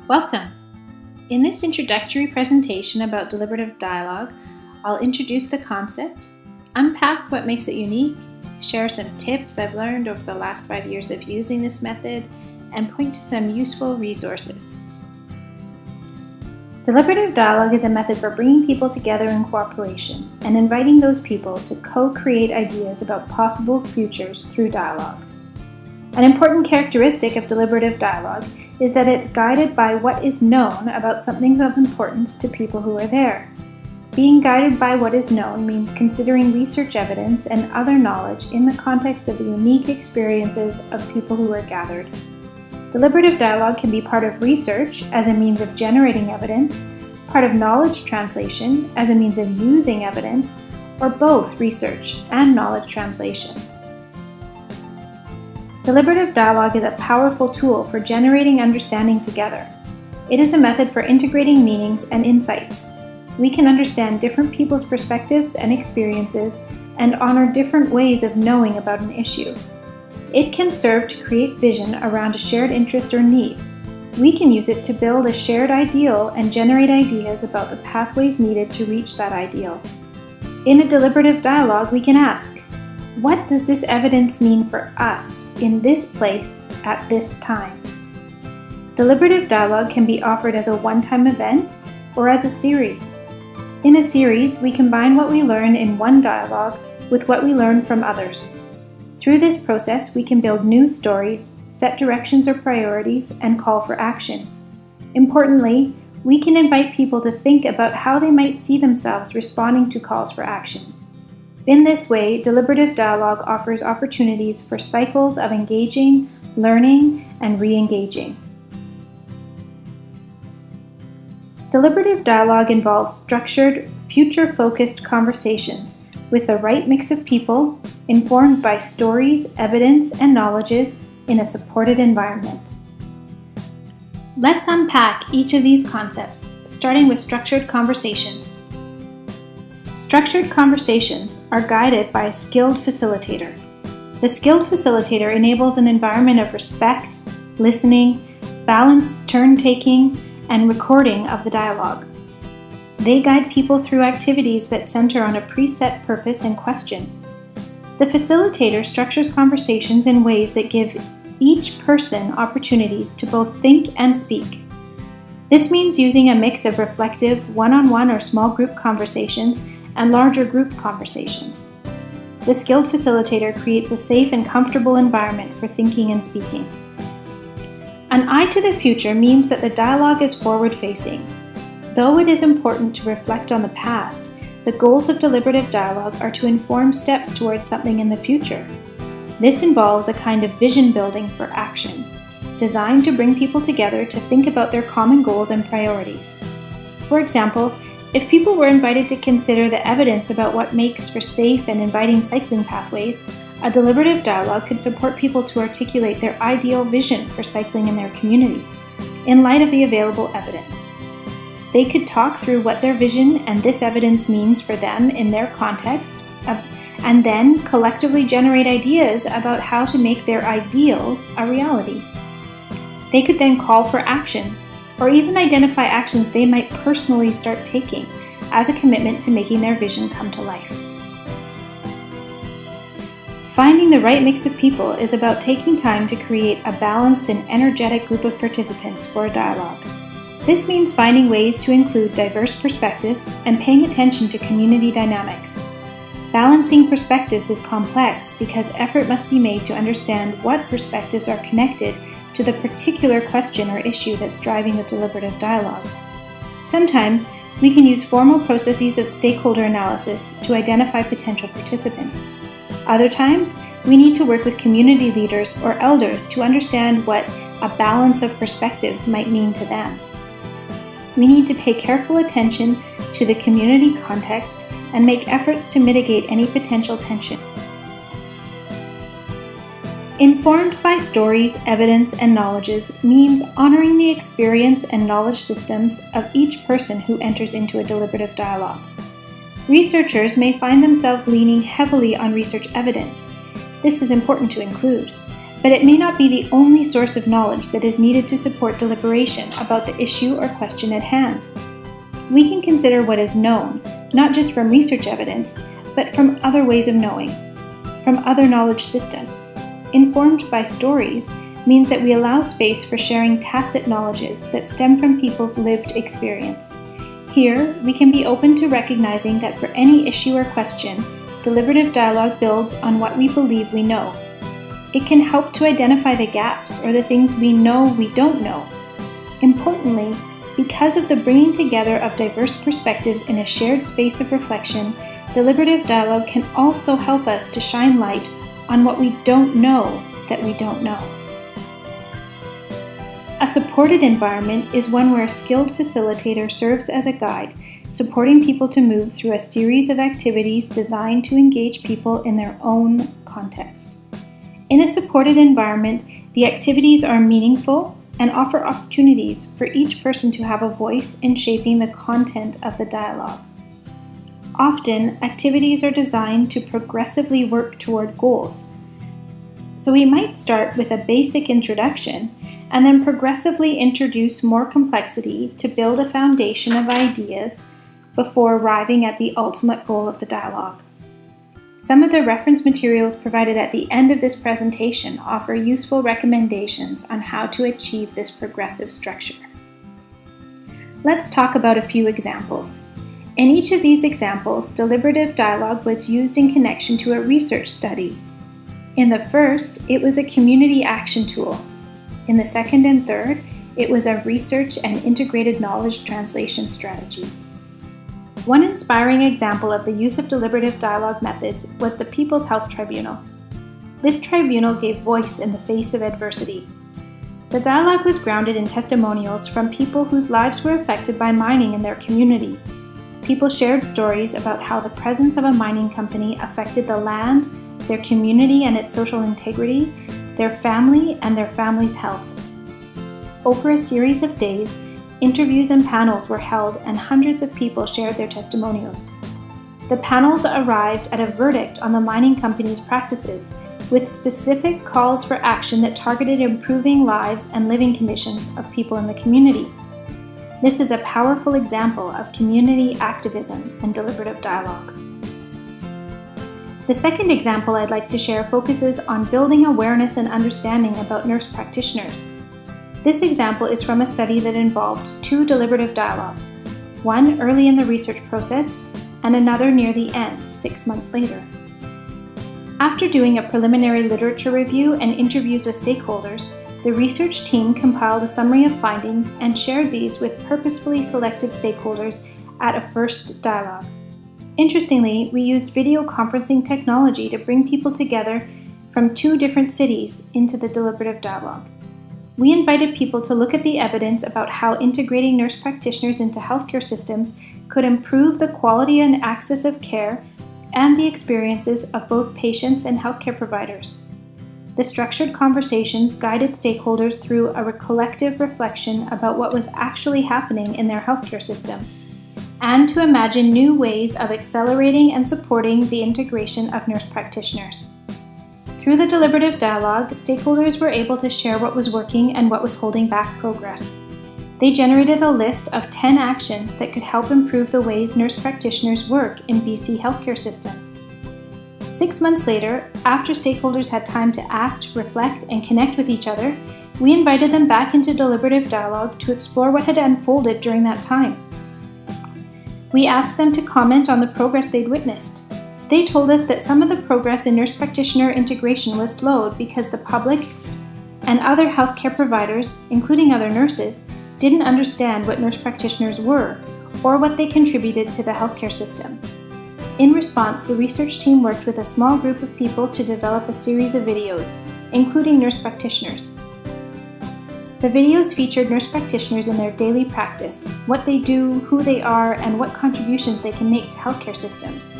Welcome! In this introductory presentation about deliberative dialogue, I'll introduce the concept, unpack what makes it unique, share some tips I've learned over the last 5 years of using this method, and point to some useful resources. Deliberative dialogue is a method for bringing people together in cooperation and inviting those people to co-create ideas about possible futures through dialogue. An important characteristic of deliberative dialogue is that it's guided by what is known about something of importance to people who are there. Being guided by what is known means considering research evidence and other knowledge in the context of the unique experiences of people who are gathered. Deliberative dialogue can be part of research as a means of generating evidence, part of knowledge translation as a means of using evidence, or both research and knowledge translation. Deliberative dialogue is a powerful tool for generating understanding together. It is a method for integrating meanings and insights. We can understand different people's perspectives and experiences and honor different ways of knowing about an issue. It can serve to create vision around a shared interest or need. We can use it to build a shared ideal and generate ideas about the pathways needed to reach that ideal. In a deliberative dialogue, we can ask, what does this evidence mean for us in this place at this time? Deliberative dialogue can be offered as a one-time event or as a series. In a series, we combine what we learn in one dialogue with what we learn from others. Through this process, we can build new stories, set directions or priorities, and call for action. Importantly, we can invite people to think about how they might see themselves responding to calls for action. In this way, deliberative dialogue offers opportunities for cycles of engaging, learning, and re-engaging. Deliberative dialogue involves structured, future-focused conversations with the right mix of people, informed by stories, evidence, and knowledges in a supported environment. Let's unpack each of these concepts, starting with structured conversations. Structured conversations are guided by a skilled facilitator. The skilled facilitator enables an environment of respect, listening, balanced turn-taking, and recording of the dialogue. They guide people through activities that center on a preset purpose and question. The facilitator structures conversations in ways that give each person opportunities to both think and speak. This means using a mix of reflective, one-on-one or small group conversations and larger group conversations. The skilled facilitator creates a safe and comfortable environment for thinking and speaking. An eye to the future means that the dialogue is forward-facing. Though it is important to reflect on the past, the goals of deliberative dialogue are to inform steps towards something in the future. This involves a kind of vision building for action, designed to bring people together to think about their common goals and priorities. For example, if people were invited to consider the evidence about what makes for safe and inviting cycling pathways, a deliberative dialogue could support people to articulate their ideal vision for cycling in their community, in light of the available evidence. They could talk through what their vision and this evidence means for them in their context, and then collectively generate ideas about how to make their ideal a reality. They could then call for actions, or even identify actions they might personally start taking as a commitment to making their vision come to life. Finding the right mix of people is about taking time to create a balanced and energetic group of participants for a dialogue. This means finding ways to include diverse perspectives and paying attention to community dynamics. Balancing perspectives is complex because effort must be made to understand what perspectives are connected to the particular question or issue that's driving the deliberative dialogue. Sometimes, we can use formal processes of stakeholder analysis to identify potential participants. Other times, we need to work with community leaders or elders to understand what a balance of perspectives might mean to them. We need to pay careful attention to the community context and make efforts to mitigate any potential tension. Informed by stories, evidence, and knowledges means honoring the experience and knowledge systems of each person who enters into a deliberative dialogue. Researchers may find themselves leaning heavily on research evidence. This is important to include. but it may not be the only source of knowledge that is needed to support deliberation about the issue or question at hand. We can consider what is known, not just from research evidence, but from other ways of knowing, from other knowledge systems. Informed by stories means that we allow space for sharing tacit knowledges that stem from people's lived experience. Here, we can be open to recognizing that for any issue or question, deliberative dialogue builds on what we believe we know. It can help to identify the gaps or the things we know we don't know. Importantly, because of the bringing together of diverse perspectives in a shared space of reflection, deliberative dialogue can also help us to shine light on what we don't know that we don't know. A supported environment is one where a skilled facilitator serves as a guide, supporting people to move through a series of activities designed to engage people in their own context. In a supported environment, the activities are meaningful and offer opportunities for each person to have a voice in shaping the content of the dialogue. Often, activities are designed to progressively work toward goals. So we might start with a basic introduction and then progressively introduce more complexity to build a foundation of ideas before arriving at the ultimate goal of the dialogue. Some of the reference materials provided at the end of this presentation offer useful recommendations on how to achieve this progressive structure. Let's talk about a few examples. In each of these examples, deliberative dialogue was used in connection to a research study. In the first, it was a community action tool. In the second and third, it was a research and integrated knowledge translation strategy. One inspiring example of the use of deliberative dialogue methods was the People's Health Tribunal. This tribunal gave voice in the face of adversity. The dialogue was grounded in testimonials from people whose lives were affected by mining in their community. People shared stories about how the presence of a mining company affected the land, their community and its social integrity, their family, and their family's health. Over a series of days, interviews and panels were held and hundreds of people shared their testimonials. The panels arrived at a verdict on the mining company's practices, with specific calls for action that targeted improving lives and living conditions of people in the community. This is a powerful example of community activism and deliberative dialogue. The second example I'd like to share focuses on building awareness and understanding about nurse practitioners. This example is from a study that involved two deliberative dialogues, one early in the research process and another near the end, 6 months later. After doing a preliminary literature review and interviews with stakeholders, the research team compiled a summary of findings and shared these with purposefully selected stakeholders at a first dialogue. Interestingly, we used video conferencing technology to bring people together from two different cities into the deliberative dialogue. We invited people to look at the evidence about how integrating nurse practitioners into healthcare systems could improve the quality and access of care and the experiences of both patients and healthcare providers. The structured conversations guided stakeholders through a collective reflection about what was actually happening in their healthcare system, and to imagine new ways of accelerating and supporting the integration of nurse practitioners. Through the deliberative dialogue, stakeholders were able to share what was working and what was holding back progress. They generated a list of 10 actions that could help improve the ways nurse practitioners work in BC healthcare systems. 6 months later, after stakeholders had time to act, reflect, and connect with each other, we invited them back into deliberative dialogue to explore what had unfolded during that time. We asked them to comment on the progress they'd witnessed. They told us that some of the progress in nurse practitioner integration was slowed because the public and other healthcare providers, including other nurses, didn't understand what nurse practitioners were or what they contributed to the healthcare system. In response, the research team worked with a small group of people to develop a series of videos, including nurse practitioners. The videos featured nurse practitioners in their daily practice, what they do, who they are, and what contributions they can make to healthcare systems.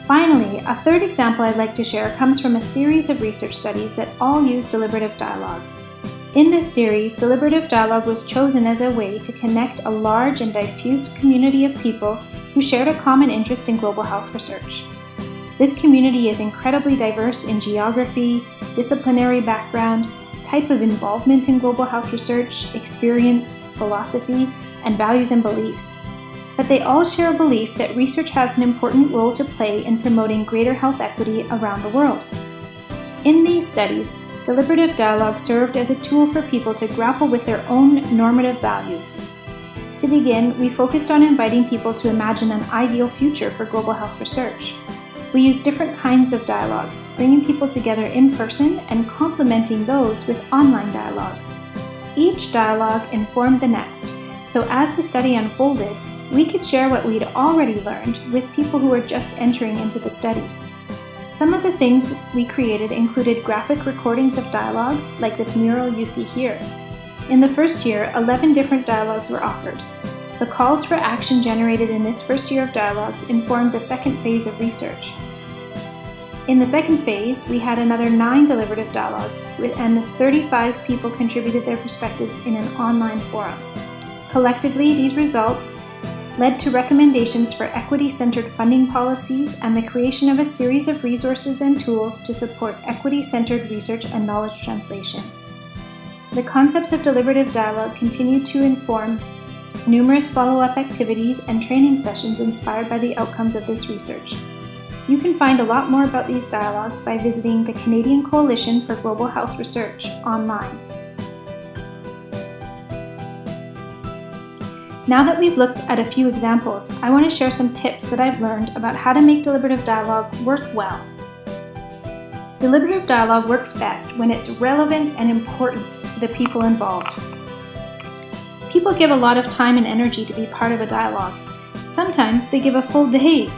Finally, a third example I'd like to share comes from a series of research studies that all use deliberative dialogue. In this series, deliberative dialogue was chosen as a way to connect a large and diffuse community of people who shared a common interest in global health research. This community is incredibly diverse in geography, disciplinary background, type of involvement in global health research, experience, philosophy, and values and beliefs. But they all share a belief that research has an important role to play in promoting greater health equity around the world. In these studies, deliberative dialogue served as a tool for people to grapple with their own normative values. To begin, we focused on inviting people to imagine an ideal future for global health research. We used different kinds of dialogues, bringing people together in person and complementing those with online dialogues. Each dialogue informed the next, so as the study unfolded, we could share what we'd already learned with people who were just entering into the study. Some of the things we created included graphic recordings of dialogues, like this mural you see here. In the first year, 11 different dialogues were offered. The calls for action generated in this first year of dialogues informed the second phase of research. In the second phase, we had another 9 deliberative dialogues, and 35 people contributed their perspectives in an online forum. Collectively, these results led to recommendations for equity-centered funding policies and the creation of a series of resources and tools to support equity-centered research and knowledge translation. The concepts of deliberative dialogue continue to inform numerous follow-up activities and training sessions inspired by the outcomes of this research. You can find a lot more about these dialogues by visiting the Canadian Coalition for Global Health Research online. Now that we've looked at a few examples, I want to share some tips that I've learned about how to make deliberative dialogue work well. Deliberative dialogue works best when it's relevant and important to the people involved. People give a lot of time and energy to be part of a dialogue. Sometimes they give a full day.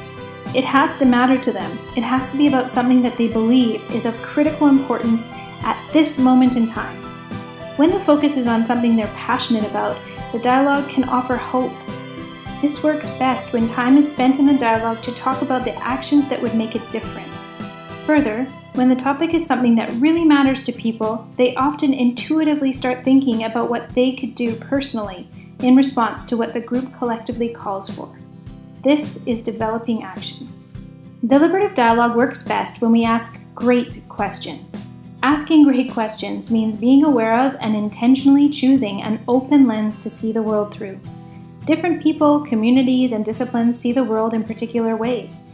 It has to matter to them. It has to be about something that they believe is of critical importance at this moment in time. When the focus is on something they're passionate about, the dialogue can offer hope. This works best when time is spent in the dialogue to talk about the actions that would make a difference. Further, when the topic is something that really matters to people, they often intuitively start thinking about what they could do personally in response to what the group collectively calls for. This is developing action. Deliberative dialogue works best when we ask great questions. Asking great questions means being aware of and intentionally choosing an open lens to see the world through. Different people, communities, and disciplines see the world in particular ways.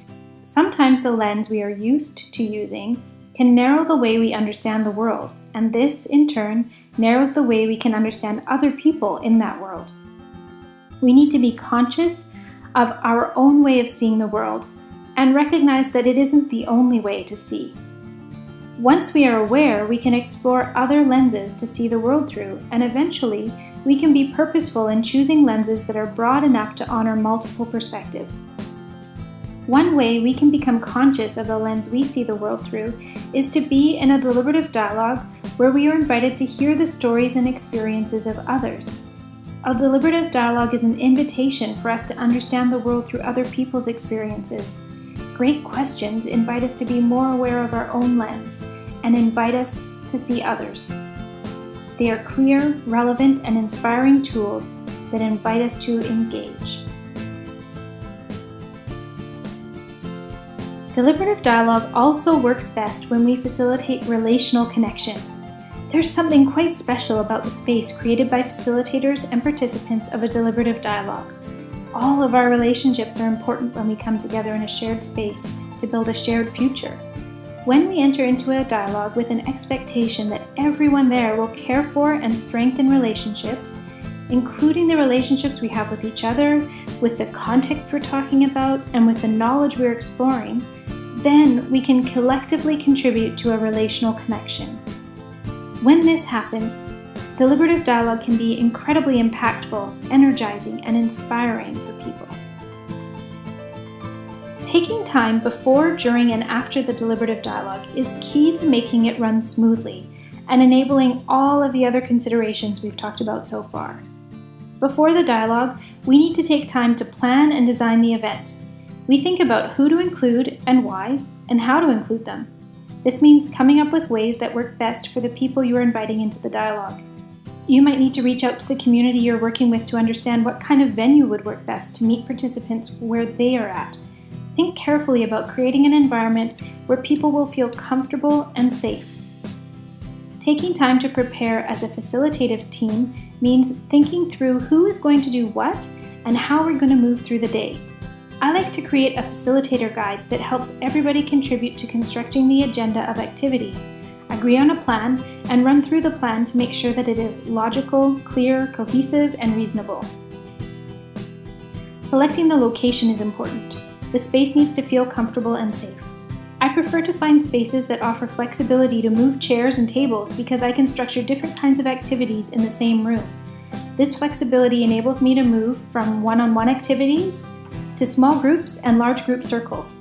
Sometimes the lens we are used to using can narrow the way we understand the world, and this, in turn, narrows the way we can understand other people in that world. We need to be conscious of our own way of seeing the world and recognize that it isn't the only way to see. Once we are aware, we can explore other lenses to see the world through, and eventually, we can be purposeful in choosing lenses that are broad enough to honor multiple perspectives. One way we can become conscious of the lens we see the world through is to be in a deliberative dialogue where we are invited to hear the stories and experiences of others. A deliberative dialogue is an invitation for us to understand the world through other people's experiences. Great questions invite us to be more aware of our own lens and invite us to see others. They are clear, relevant, and inspiring tools that invite us to engage. Deliberative dialogue also works best when we facilitate relational connections. There's something quite special about the space created by facilitators and participants of a deliberative dialogue. All of our relationships are important when we come together in a shared space to build a shared future. When we enter into a dialogue with an expectation that everyone there will care for and strengthen relationships, including the relationships we have with each other, with the context we're talking about, and with the knowledge we're exploring, then we can collectively contribute to a relational connection. When this happens, deliberative dialogue can be incredibly impactful, energizing, and inspiring for people. Taking time before, during, and after the deliberative dialogue is key to making it run smoothly and enabling all of the other considerations we've talked about so far. Before the dialogue, we need to take time to plan and design the event. We think about who to include and why, and how to include them. This means coming up with ways that work best for the people you are inviting into the dialogue. You might need to reach out to the community you're working with to understand what kind of venue would work best to meet participants where they are at. think carefully about creating an environment where people will feel comfortable and safe. Taking time to prepare as a facilitative team means thinking through who is going to do what and how we're going to move through the day. I like to create a facilitator guide that helps everybody contribute to constructing the agenda of activities, agree on a plan, and run through the plan to make sure that it is logical, clear, cohesive, and reasonable. Selecting the location is important. The space needs to feel comfortable and safe. I prefer to find spaces that offer flexibility to move chairs and tables because I can structure different kinds of activities in the same room. This flexibility enables me to move from one-on-one activities to small groups and large group circles.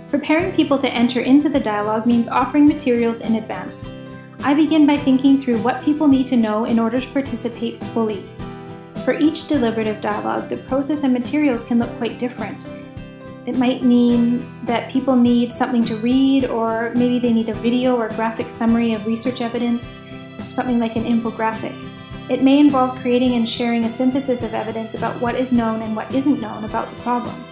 Preparing people to enter into the dialogue means offering materials in advance. I begin by thinking through what people need to know in order to participate fully. For each deliberative dialogue, the process and materials can look quite different. It might mean that people need something to read, or maybe they need a video or graphic summary of research evidence, something like an infographic. It may involve creating and sharing a synthesis of evidence about what is known and what isn't known about the problem.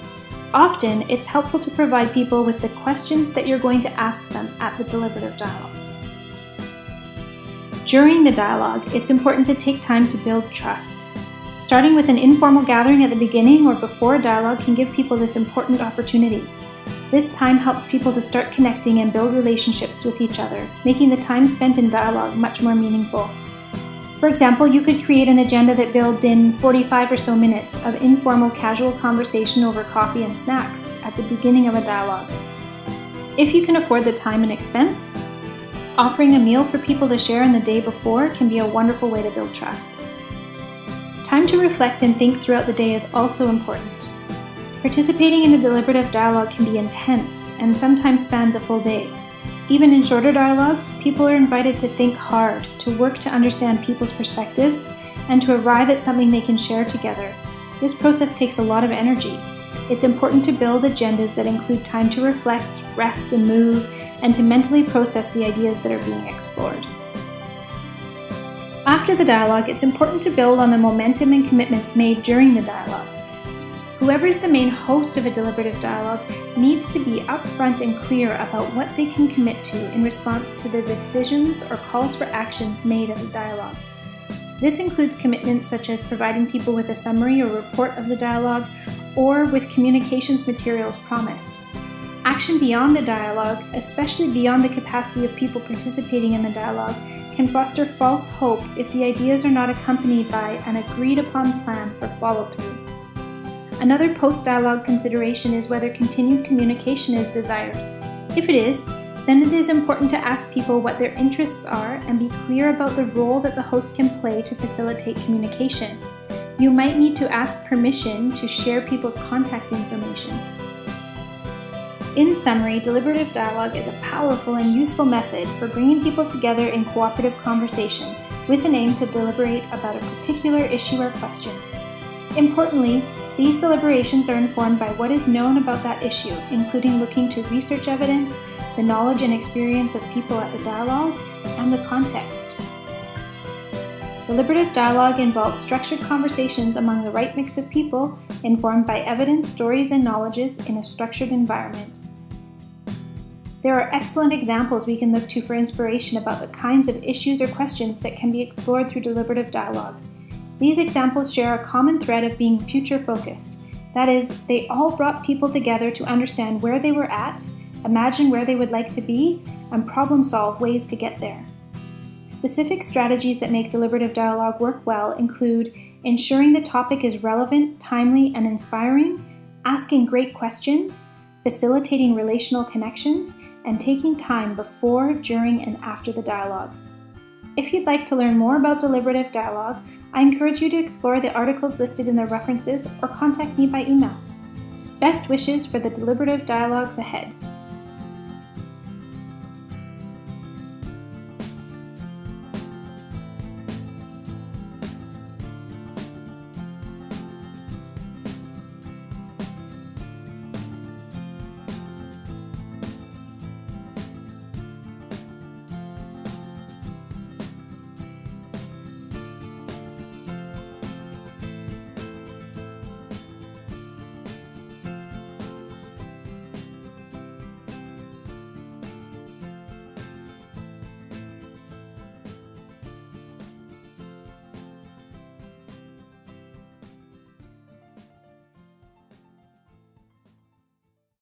Often, it's helpful to provide people with the questions that you're going to ask them at the deliberative dialogue. During the dialogue, it's important to take time to build trust. Starting with an informal gathering at the beginning or before a dialogue can give people this important opportunity. This time helps people to start connecting and build relationships with each other, making the time spent in dialogue much more meaningful. For example, you could create an agenda that builds in 45 or so minutes of informal casual conversation over coffee and snacks at the beginning of a dialogue. If you can afford the time and expense, offering a meal for people to share in the day before can be a wonderful way to build trust. Time to reflect and think throughout the day is also important. Participating in a deliberative dialogue can be intense and sometimes spans a full day. Even in shorter dialogues, people are invited to think hard, to work to understand people's perspectives, and to arrive at something they can share together. This process takes a lot of energy. It's important to build agendas that include time to reflect, rest and move, and to mentally process the ideas that are being explored. After the dialogue, it's important to build on the momentum and commitments made during the dialogue. Whoever is the main host of a deliberative dialogue needs to be upfront and clear about what they can commit to in response to the decisions or calls for actions made in the dialogue. This includes commitments such as providing people with a summary or report of the dialogue, or with communications materials promised. Action beyond the dialogue, especially beyond the capacity of people participating in the dialogue, can foster false hope if the ideas are not accompanied by an agreed-upon plan for follow-through. Another post-dialogue consideration is whether continued communication is desired. If it is, then it is important to ask people what their interests are and be clear about the role that the host can play to facilitate communication. You might need to ask permission to share people's contact information. In summary, deliberative dialogue is a powerful and useful method for bringing people together in cooperative conversation with an aim to deliberate about a particular issue or question. Importantly, these deliberations are informed by what is known about that issue, including looking to research evidence, the knowledge and experience of people at the dialogue, and the context. Deliberative dialogue involves structured conversations among the right mix of people, informed by evidence, stories, and knowledges in a structured environment. There are excellent examples we can look to for inspiration about the kinds of issues or questions that can be explored through deliberative dialogue. These examples share a common thread of being future-focused. That is, they all brought people together to understand where they were at, imagine where they would like to be, and problem-solve ways to get there. Specific strategies that make deliberative dialogue work well include ensuring the topic is relevant, timely, and inspiring, asking great questions, facilitating relational connections, and taking time before, during, and after the dialogue. If you'd like to learn more about deliberative dialogue, I encourage you to explore the articles listed in the references or contact me by email. Best wishes for the deliberative dialogues ahead.